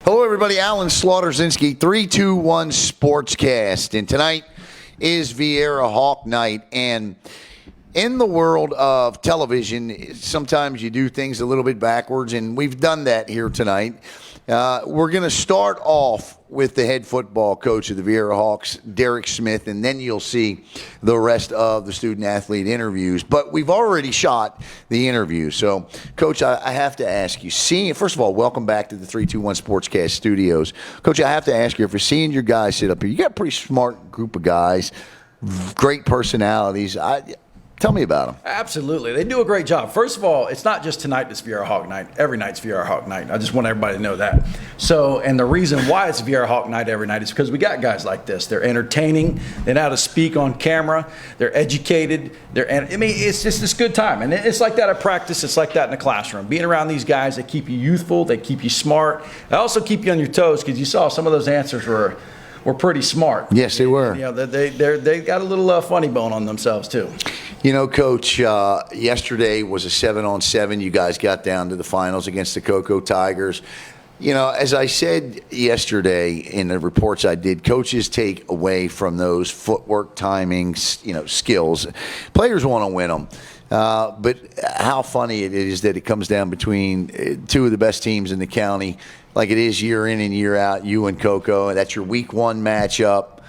Hello, everybody. Alan Slaughterzinski, 321 sportscast. And tonight is Viera Hawk Night. And in the world of television, sometimes you do things a little bit backwards, and we've done that here tonight. We're going to start off with the head football coach of the Viera Hawks, Derek Smith, and then you'll see the rest of the student-athlete interviews. But we've already shot the interview. So, Coach, I have to ask you, first of all, welcome back to the 321 Sportscast studios. Coach, I have to ask you, if you're seeing your guys sit up here, you got a pretty smart group of guys, great personalities. Tell me about them. Absolutely. They do a great job. First of all, it's not just tonight that's Viera Hawk Night. Every night's Viera Hawk Night. I just want everybody to know that. So, and the reason why it's Viera Hawk Night every night is because we got guys like this. They're entertaining. They know how to speak on camera. They're educated. It's just this good time. And it's like that at practice. It's like that in the classroom. Being around these guys, they keep you youthful. They keep you smart. They also keep you on your toes, because you saw some of those answers were pretty smart. Yes, they were. You know, they got a little funny bone on themselves too. You know, Coach, yesterday was a 7-on-7. You guys got down to the finals against the Cocoa Tigers. You know, as I said yesterday in the reports I did, coaches take away from those footwork, timing, skills. Players want to win them. But how funny it is that it comes down between two of the best teams in the county, like it is year in and year out, you and Cocoa, and that's your week one matchup.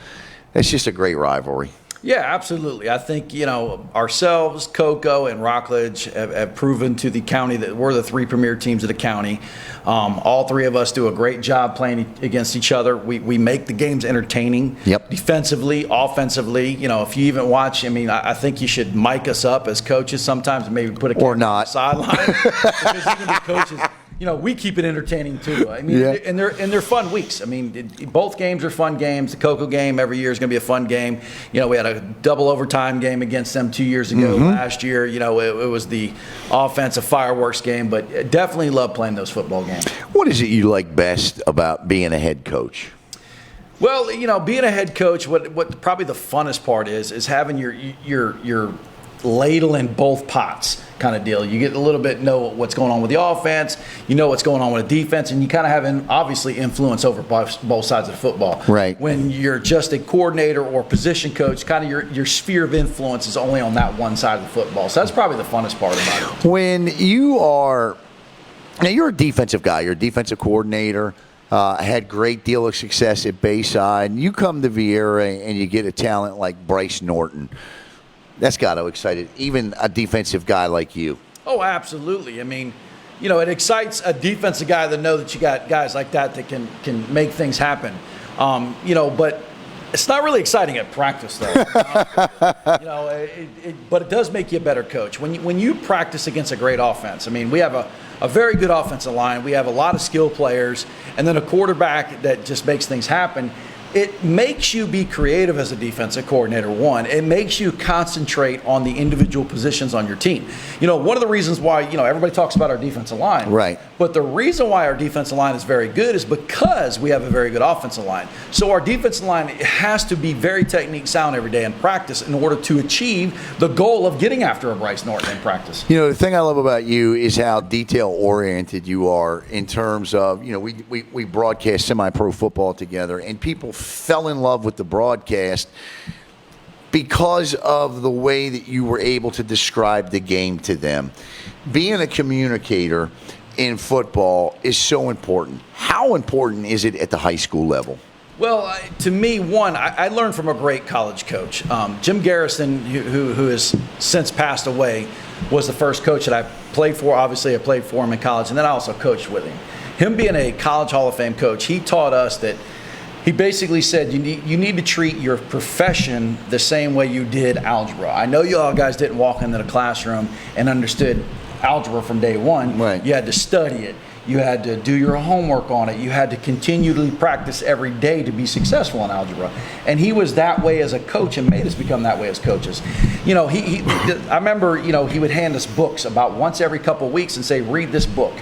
It's just a great rivalry. Yeah, absolutely. I think, ourselves, Cocoa, and Rockledge have proven to the county that we're the three premier teams of the county. All three of us do a great job playing against each other. We make the games entertaining. Yep. Defensively, offensively. If you even watch, I think you should mic us up as coaches sometimes and maybe put a camera on the sideline. Because even the coaches, we keep it entertaining too. And they're fun weeks. Both games are fun games. The Cocoa game every year is going to be a fun game. We had a double overtime game against them 2 years ago. Last year, it was the offensive fireworks game. But definitely love playing those football games. What is it you like best about being a head coach? Well, being a head coach, what probably the funnest part is having your ladle in both pots kind of deal. You get a little bit know what's going on with the offense, what's going on with the defense, and you kind of have obviously influence over both sides of the football. Right. When you're just a coordinator or position coach, kind of your sphere of influence is only on that one side of the football. So that's probably the funnest part about it. When you're a defensive guy, you're a defensive coordinator, had great deal of success at Bayside. You come to Viera and you get a talent like Bryce Norton. That's got to excite even a defensive guy like you. Oh, absolutely. It excites a defensive guy to know that you got guys like that can make things happen. But it's not really exciting at practice, though. But it does make you a better coach. When you practice against a great offense, we have a very good offensive line. We have a lot of skilled players, and then a quarterback that just makes things happen. It makes you be creative as a defensive coordinator, one. It makes you concentrate on the individual positions on your team. One of the reasons why, everybody talks about our defensive line. Right. But the reason why our defensive line is very good is because we have a very good offensive line. So our defensive line has to be very technique sound every day in practice in order to achieve the goal of getting after a Bryce Norton in practice. The thing I love about you is how detail-oriented you are in terms of, we broadcast semi-pro football together, and people fell in love with the broadcast because of the way that you were able to describe the game to them. Being a communicator in football is so important. How important is it at the high school level? Well, to me, one, I learned from a great college coach. Jim Garrison, who has since passed away, was the first coach that I played for. Obviously, I played for him in college, and then I also coached with him. Him being a college Hall of Fame coach, he taught us that he basically said you need to treat your profession the same way you did algebra. I know you all guys didn't walk into the classroom and understood algebra from day one. Right. You had to study it. You had to do your homework on it. You had to continually practice every day to be successful in algebra. And he was that way as a coach and made us become that way as coaches. I remember, he would hand us books about once every couple of weeks and say, read this book.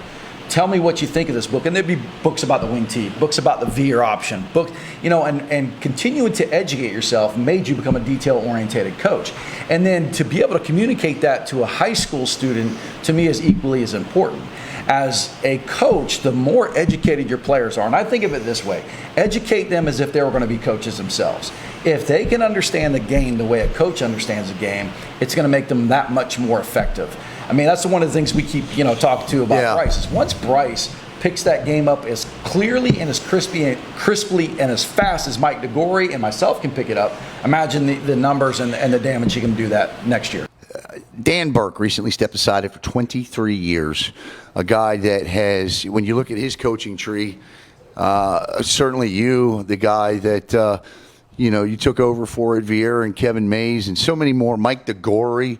Tell me what you think of this book. And there'd be books about the wing tee, books about the Viera option, books, and continuing to educate yourself made you become a detail-oriented coach. And then to be able to communicate that to a high school student, to me, is equally as important. As a coach, the more educated your players are, and I think of it this way, educate them as if they were going to be coaches themselves. If they can understand the game the way a coach understands the game, it's going to make them that much more effective. I mean, that's one of the things we keep, talking to about Bryce, is once Bryce picks that game up as clearly and as crisply and as fast as Mike DeGore and myself can pick it up, imagine the numbers and the damage he can do that next year. Dan Burke recently stepped aside after 23 years, a guy that has, when you look at his coaching tree, certainly the guy that, you took over for at Viera and Kevin Mays and so many more, Mike DeGore.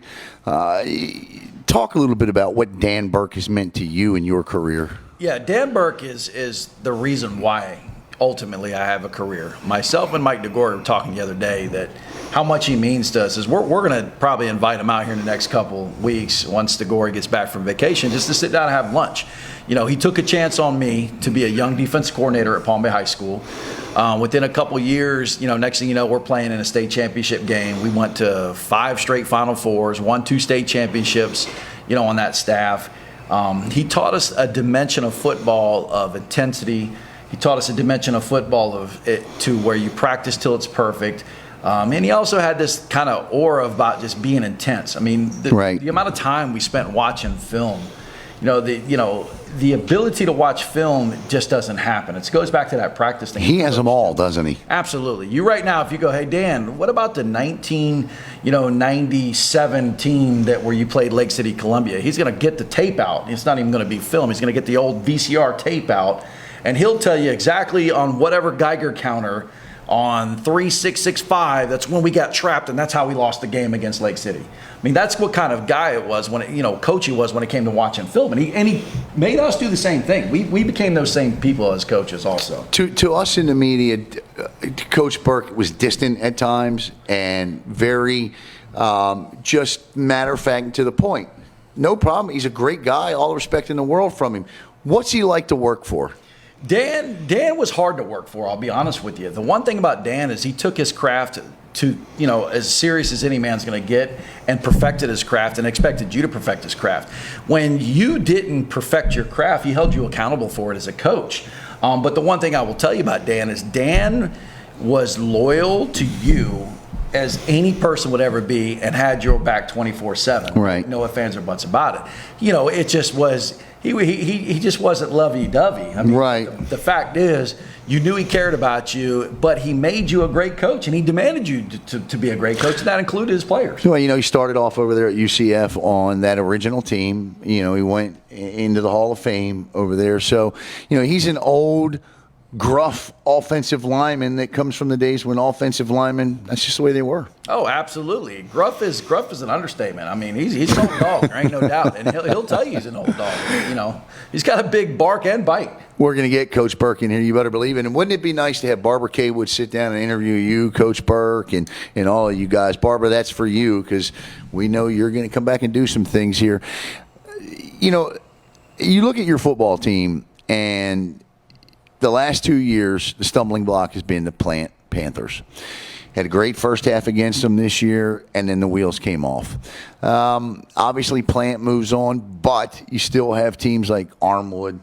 Talk a little bit about what Dan Burke has meant to you in your career. Yeah, Dan Burke is the reason why ultimately I have a career. Myself and Mike DeGore were talking the other day that how much he means to us is we're going to probably invite him out here in the next couple weeks once DeGore gets back from vacation just to sit down and have lunch. He took a chance on me to be a young defense coordinator at Palm Bay High School. Within a couple years, next thing you know, we're playing in a state championship game. We went to 5 straight Final Fours, won 2 state championships, on that staff. He taught us a dimension of football of intensity. He taught us a dimension of football to where you practice till it's perfect. And he also had this kind of aura about just being intense. I mean, the amount of time we spent watching film, the ability to watch film just doesn't happen. It goes back to that practice thing. He has them all, doesn't he? Absolutely. You right now, if you go, hey, Dan, what about the 1997 team where you played Lake City, Columbia? He's going to get the tape out. It's not even going to be film. He's going to get the old VCR tape out, and he'll tell you exactly on whatever Geiger counter on 3665, that's when we got trapped, and that's how we lost the game against Lake City. I mean, that's what kind of guy it was coach he was when it came to watching film, and he made us do the same thing. We became those same people as coaches also. To us in the media, Coach Burke was distant at times and very just matter of fact and to the point. No problem. He's a great guy. All the respect in the world from him. What's he like to work for? Dan was hard to work for, I'll be honest with you. The one thing about Dan is he took his craft to, as serious as any man's going to get, and perfected his craft and expected you to perfect his craft. When you didn't perfect your craft, he held you accountable for it as a coach. But the one thing I will tell you about Dan is Dan was loyal to you as any person would ever be and had your back 24/7. Right. No ifs, ands, or buts about it. It just was... He just wasn't lovey-dovey. I mean, right. The fact is, you knew he cared about you, but he made you a great coach, and he demanded you to be a great coach, and that included his players. Well, he started off over there at UCF on that original team. He went into the Hall of Fame over there. So, he's an old, gruff offensive lineman that comes from the days when offensive linemen, that's just the way they were. Oh, absolutely. Gruff is an understatement. I mean, he's an old dog. There ain't no doubt. And he'll tell you he's an old dog. He's got a big bark and bite. We're going to get Coach Burke in here. You better believe it. And wouldn't it be nice to have Barbara Kaywood sit down and interview you, Coach Burke, and all of you guys. Barbara, that's for you because we know you're going to come back and do some things here. You look at your football team, and the last 2 years, the stumbling block has been the Panthers. Had a great first half against them this year, and then the wheels came off. Obviously, Plant moves on, but you still have teams like Armwood,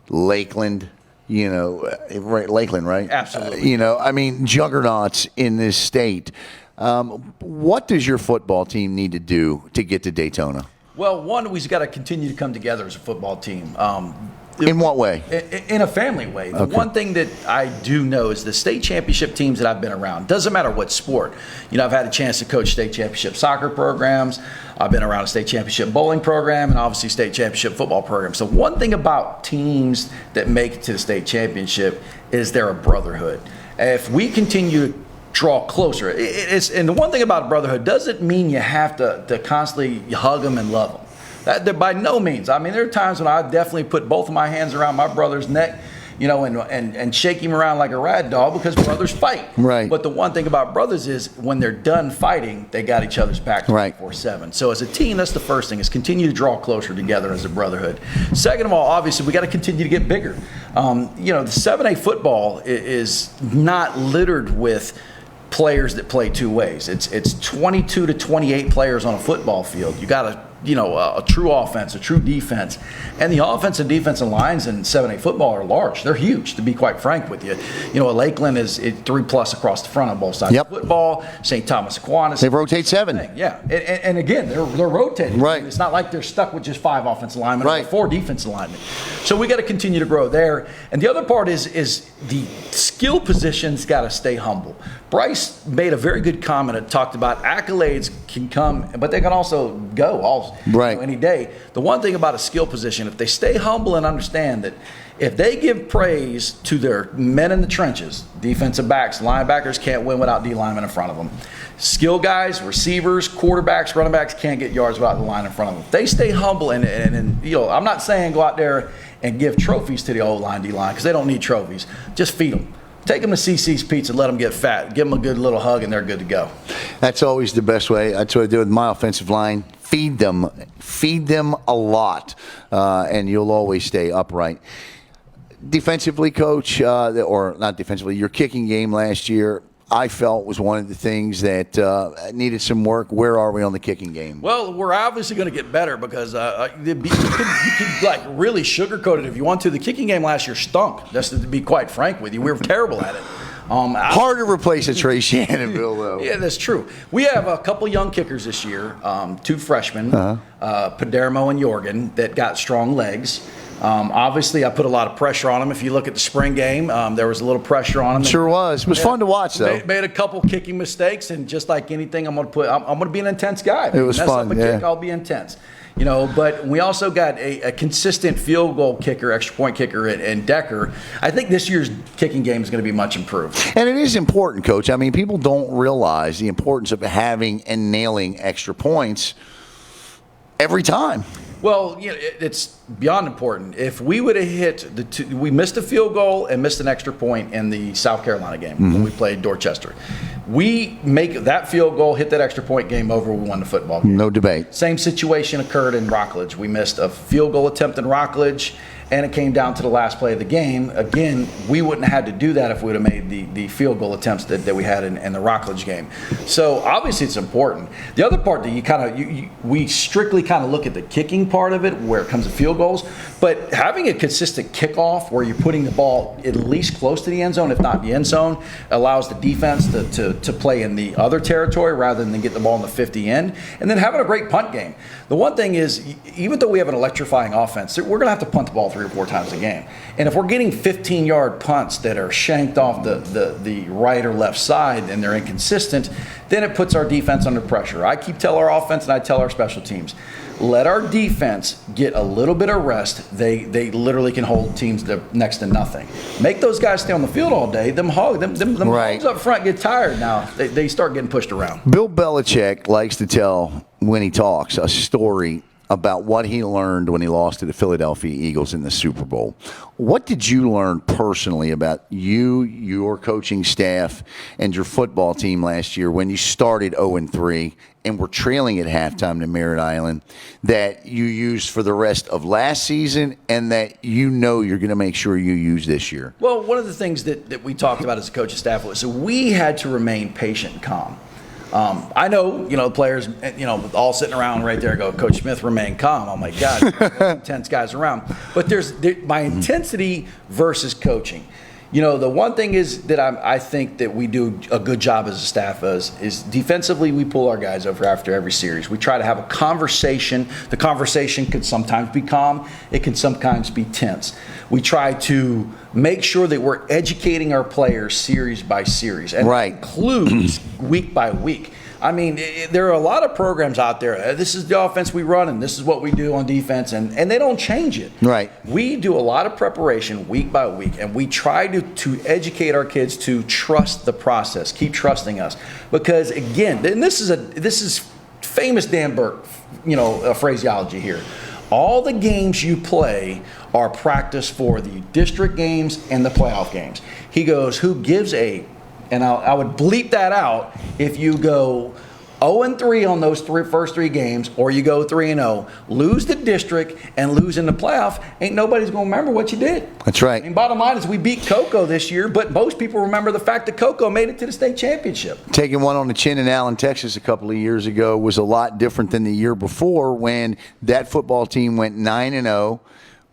Lakeland, Lakeland, right? Absolutely. Juggernauts in this state. What does your football team need to do to get to Daytona? Well, one, we've got to continue to come together as a football team. In what way? In a family way. The one thing that I do know is the state championship teams that I've been around, doesn't matter what sport. I've had a chance to coach state championship soccer programs. I've been around a state championship bowling program and obviously state championship football program. So one thing about teams that make it to the state championship is they're a brotherhood. If we continue to draw closer, and the one thing about brotherhood doesn't mean you have to constantly hug them and love them. That by no means. I mean, there are times when I definitely put both of my hands around my brother's neck, and shake him around like a rag doll because brothers fight. Right. But the one thing about brothers is when they're done fighting, they got each other's back 24/7. So as a team, that's the first thing, is continue to draw closer together as a brotherhood. Second of all, obviously, we got to continue to get bigger. The 7A football is not littered with players that play two ways. It's 22 to 28 players on a football field. You got to a true offense, a true defense. And the offensive defensive lines in 7A football are large. They're huge, to be quite frank with you. Lakeland is 3+ across the front on both sides of football. St. Thomas Aquinas. They rotate 7. Yeah. And again, they're rotating. Right. It's not like they're stuck with just 5 offensive linemen or 4 defensive linemen. So we got to continue to grow there. And the other part is the skill positions got to stay humble. Bryce made a very good comment that talked about accolades can come, but they can also go any day. The one thing about a skill position, if they stay humble and understand that if they give praise to their men in the trenches, defensive backs, linebackers can't win without D linemen in front of them. Skill guys, receivers, quarterbacks, running backs can't get yards without the line in front of them. If they stay humble and I'm not saying go out there and give trophies to the O-line, D-line, because they don't need trophies. Just feed them. Take them to CC's Pizza, let them get fat. Give them a good little hug, and they're good to go. That's always the best way. That's what I do with my offensive line. Feed them a lot, and you'll always stay upright. Defensively, Coach, or not defensively, your kicking game last year, I felt was one of the things that needed some work. Where are we on the kicking game? Well, we're obviously going to get better because you could like really sugarcoat it if you want to. The kicking game last year stunk. Just to be quite frank with you, we were terrible at it. Hard to replace a Trey Shannonville, though. Yeah, that's true. We have a couple young kickers this year, 2 freshmen, Padermo and Jorgen, that got strong legs. Obviously, I put a lot of pressure on them. If you look at the spring game, there was a little pressure on them. Sure was. It was fun to watch, though. Made a couple kicking mistakes, and just like anything, I'm going to be an intense guy. It was fun. Kick, I'll be intense. But we also got a consistent field goal kicker, extra point kicker in Decker. I think this year's kicking game is going to be much improved. And it is important, Coach. I mean, people don't realize the importance of having and nailing extra points every time. Well, it's beyond important. If we would have hit we missed a field goal and missed an extra point in the South Carolina game when we played Dorchester. We make that field goal, hit that extra point, game over, we won the football game. No debate. Same situation occurred in Rockledge. We missed a field goal attempt in Rockledge, and it came down to the last play of the game. Again, we wouldn't have had to do that if we would have made the field goal attempts that we had in the Rockledge game. So obviously it's important. The other part that we strictly kind of look at the kicking part of it where it comes to field goals, but having a consistent kickoff where you're putting the ball at least close to the end zone, if not the end zone, allows the defense to play in the other territory rather than get the ball in the 50 end. And then having a great punt game. The one thing is, even though we have an electrifying offense, we're going to have to punt the ball 3 or 4 times a game. And if we're getting 15-yard punts that are shanked off the right or left side and they're inconsistent, then it puts our defense under pressure. I keep telling our offense and I tell our special teams, let our defense get a little bit of rest. They literally can hold teams to next to nothing. Make those guys stay on the field all day. Them hogs up front get tired now. They start getting pushed around. Bill Belichick likes to tell, when he talks, a story about what he learned when he lost to the Philadelphia Eagles in the Super Bowl. What did you learn personally about your coaching staff, and your football team last year when you started 0-3 and were trailing at halftime to Merritt Island that you used for the rest of last season and that you're going to make sure you use this year? Well, one of the things that we talked about as a coaching staff was we had to remain patient and calm. I know, players, all sitting around right there go, Coach Smith, remain calm. Oh, my God, intense guys around. But there's my intensity versus coaching. The one thing is that I think that we do a good job as a staff is defensively we pull our guys over after every series. We try to have a conversation. The conversation can sometimes be calm. It can sometimes be tense. We try to make sure that we're educating our players series by series. And that includes week by week. I mean, there are a lot of programs out there. This is the offense we run, and this is what we do on defense, and they don't change it. Right. We do a lot of preparation week by week, and we try to educate our kids to trust the process, keep trusting us, because again, and this is famous Dan Burke, phraseology here. All the games you play are practice for the district games and the playoff games. He goes, who gives a, and I would bleep that out if you go, 0-3 on those first three games, or you go 3-0, lose the district and lose in the playoff, ain't nobody's going to remember what you did. That's right. I mean, bottom line is we beat Cocoa this year, but most people remember the fact that Cocoa made it to the state championship. Taking one on the chin in Allen, Texas a couple of years ago was a lot different than the year before when that football team went 9-0.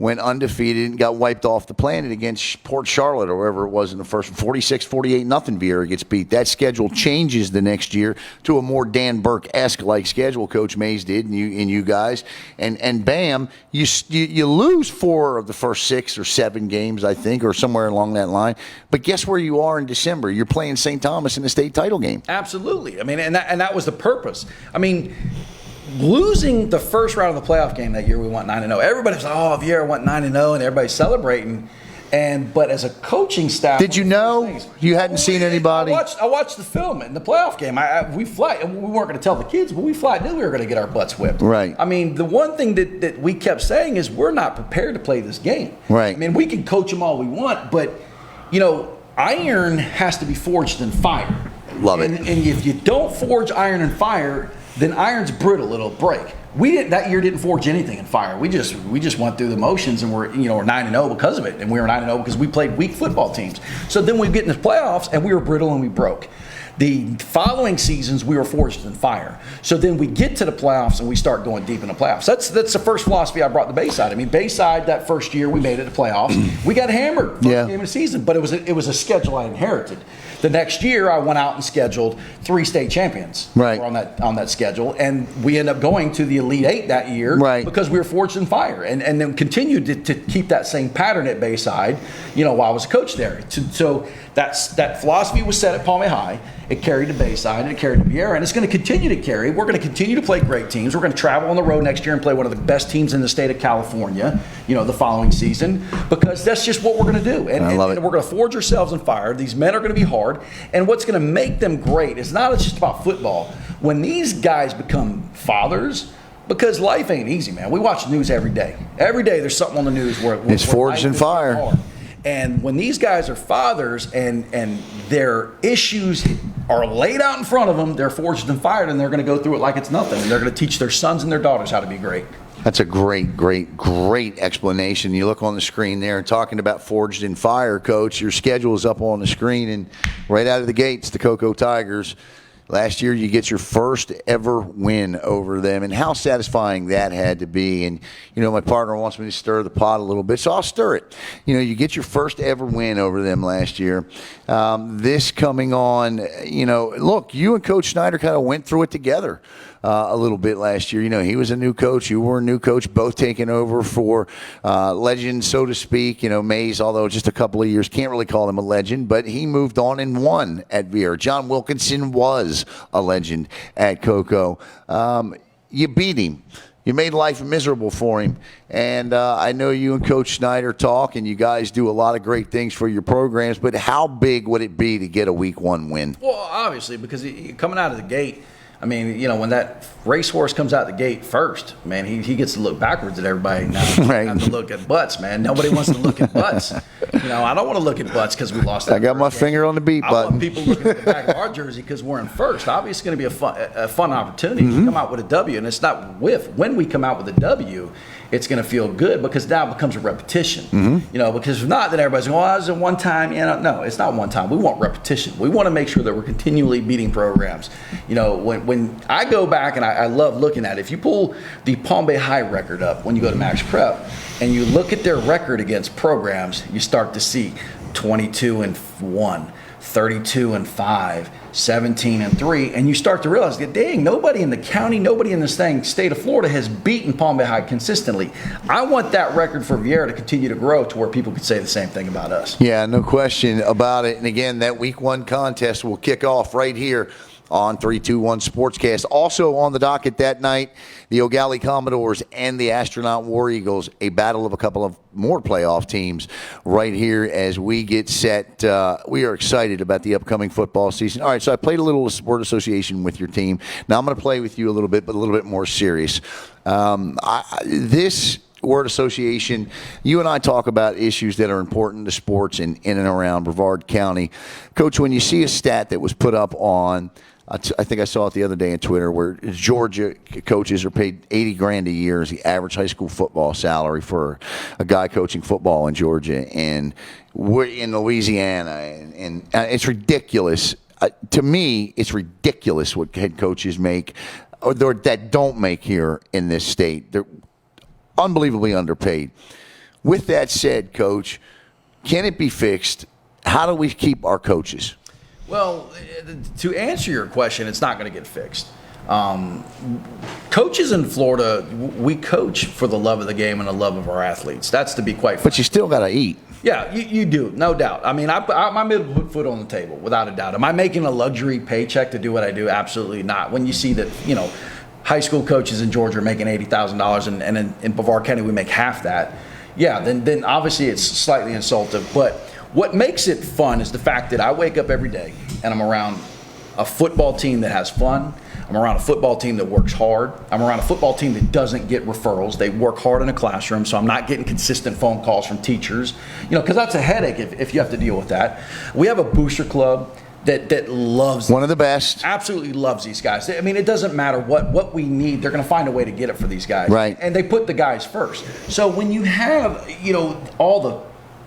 Went undefeated and got wiped off the planet against Port Charlotte or wherever it was in the first 46-48 nothing. Viera gets beat. That schedule changes the next year to a more Dan Burke-esque like schedule Coach Mays did and you guys. And bam, you lose 4 of the first 6 or 7 games, I think, or somewhere along that line. But guess where you are in December? You're playing St. Thomas in the state title game. Absolutely. I mean, and that was the purpose. I mean, losing the first round of the playoff game that year, we went 9-0. Everybody was like, "Oh, Viera went 9-0," and everybody's celebrating. But as a coaching staff, did you know you hadn't seen anybody? I watched the film in the playoff game. We weren't going to tell the kids, but we knew we were going to get our butts whipped. Right. I mean, the one thing that we kept saying is we're not prepared to play this game. Right. I mean, we can coach them all we want, but iron has to be forged in fire. Love it. And if you don't forge iron in fire, then iron's brittle, it'll break. That year didn't forge anything in fire. We just went through the motions and we're 9-0 because of it, and we were 9-0 because we played weak football teams. So then we get in the playoffs and we were brittle and we broke. The following seasons we were forged in fire. So then we get to the playoffs and we start going deep in the playoffs. That's the first philosophy I brought to Bayside. I mean, Bayside that first year we made it to playoffs. We got hammered first game of the season, but it was a schedule I inherited. The next year, I went out and scheduled 3 state champions right. on that schedule, and we ended up going to the Elite 8 that year right. because we were forged in fire, and then continued to keep that same pattern at Bayside, while I was a coach there. So that philosophy was set at Palm Bay High. It carried to Bayside, and it carried to Viera, and it's going to continue to carry. We're going to continue to play great teams. We're going to travel on the road next year and play one of the best teams in the state of California, the following season, because that's just what we're going to do. And we're going to forge ourselves in fire. These men are going to be hard, and what's going to make them great is not just about football. When these guys become fathers, because life ain't easy, man. We watch the news every day. Every day there's something on the news where it's forged in fire. Hard. And when these guys are fathers and their issues are laid out in front of them, they're forged and fired, and they're going to go through it like it's nothing. And they're going to teach their sons and their daughters how to be great. That's a great explanation. You look on the screen there, talking about forged in fire, Coach. Your schedule is up on the screen, and right out of the gates, the Cocoa Tigers. Last year, you get your first ever win over them, and how satisfying that had to be. And, my partner wants me to stir the pot a little bit, so I'll stir it. You get your first ever win over them last year. This coming on, look, you and Coach Snyder kind of went through it together a little bit last year. He was a new coach. You were a new coach, both taking over for legend, so to speak. Mays, although just a couple of years, can't really call him a legend, but he moved on and won at Viera. John Wilkinson was a legend at Cocoa. You beat him. You made life miserable for him. And I know you and Coach Snyder talk, and you guys do a lot of great things for your programs, but how big would it be to get a Week 1 win? Well, obviously, because coming out of the gate, I mean, when that racehorse comes out the gate first, man, he gets to look backwards at everybody now. Right. Have to look at butts, man. Nobody wants to look at butts. I don't want to look at butts because we lost that. I got my finger on the beat button. I want people looking at the back of our jersey because we're in first. Obviously, it's going to be a fun opportunity to come out with a W, and it's not when we come out with a W, it's going to feel good because now it becomes a repetition. Because if not, then everybody's going, "Oh, is it one time?" No, it's not one time. We want repetition. We want to make sure that we're continually beating programs. When I go back and I love looking at it, if you pull the Palm Bay High record up when you go to Max Prep and you look at their record against programs, you start to see 22-1, 32-5, 17-3, and you start to realize that, dang, nobody in the county, nobody in this state of Florida has beaten Palm Bay High consistently. I want that record for Viera to continue to grow to where people could say the same thing about us. Yeah, no question about it. And again, that Week 1 contest will kick off right here on 321 Sportscast. Also on the docket that night, the O'Galley Commodores and the Astronaut War Eagles, a battle of a couple of more playoff teams right here as we get set. We are excited about the upcoming football season. All right, so I played a little word association with your team. Now I'm going to play with you a little bit, but a little bit more serious. This word association, you and I talk about issues that are important to sports in and around Brevard County. Coach, when you see a stat that was put up on I think I saw it the other day on Twitter where Georgia coaches are paid $80,000 a year as the average high school football salary for a guy coaching football in Georgia, and we're in Louisiana, and it's ridiculous. To me, it's ridiculous what head coaches make or that don't make here in this state. They're unbelievably underpaid. With that said, Coach, can it be fixed? How do we keep our coaches? Well, to answer your question, it's not going to get fixed. Coaches in Florida, we coach for the love of the game and the love of our athletes. That's to be quite frank. But you still got to eat. Yeah, you do, no doubt. I mean, I'm able to put foot on the table, without a doubt. Am I making a luxury paycheck to do what I do? Absolutely not. When you see that, high school coaches in Georgia are making $80,000 and in Brevard County we make half that, yeah, then obviously it's slightly insultive. But what makes it fun is the fact that I wake up every day and I'm around a football team that has fun. I'm around a football team that works hard. I'm around a football team that doesn't get referrals. They work hard in a classroom, so I'm not getting consistent phone calls from teachers, because that's a headache if you have to deal with that. We have a booster club that loves one of the best. Absolutely loves these guys. I mean, it doesn't matter what we need. They're going to find a way to get it for these guys. Right. And they put the guys first. So when you have, all the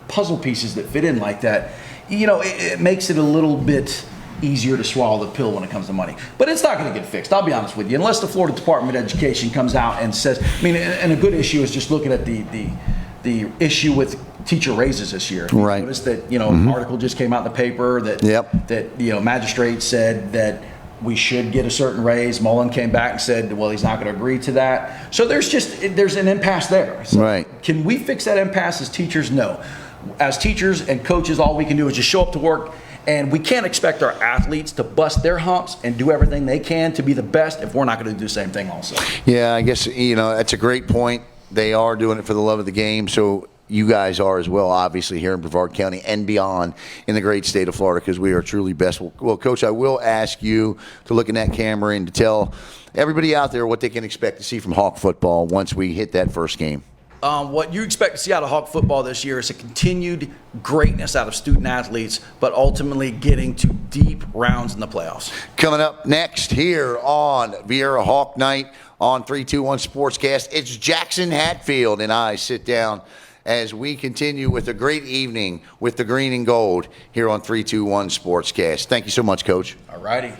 puzzle pieces that fit in like that, it makes it a little bit easier to swallow the pill when it comes to money. But it's not going to get fixed, I'll be honest with you, unless the Florida Department of Education comes out and says, and a good issue is just looking at the issue with teacher raises this year. Right. Notice that, an article just came out in the paper that magistrates said that we should get a certain raise. Mullen came back and said, well, he's not going to agree to that. So there's an impasse there. So right. Can we fix that impasse as teachers? No. As teachers and coaches, all we can do is just show up to work. And we can't expect our athletes to bust their humps and do everything they can to be the best if we're not going to do the same thing also. Yeah, I guess, that's a great point. They are doing it for the love of the game. So you guys are as well, obviously, here in Brevard County and beyond in the great state of Florida, because we are truly best. Well, Coach, I will ask you to look in that camera and to tell everybody out there what they can expect to see from Hawk football once we hit that first game. What you expect to see out of Hawk football this year is a continued greatness out of student athletes, but ultimately getting to deep rounds in the playoffs. Coming up next here on Viera Hawk Night on 321 Sportscast, it's Jackson Hatfield and I sit down as we continue with a great evening with the green and gold here on 321 Sportscast. Thank you so much, Coach. All righty.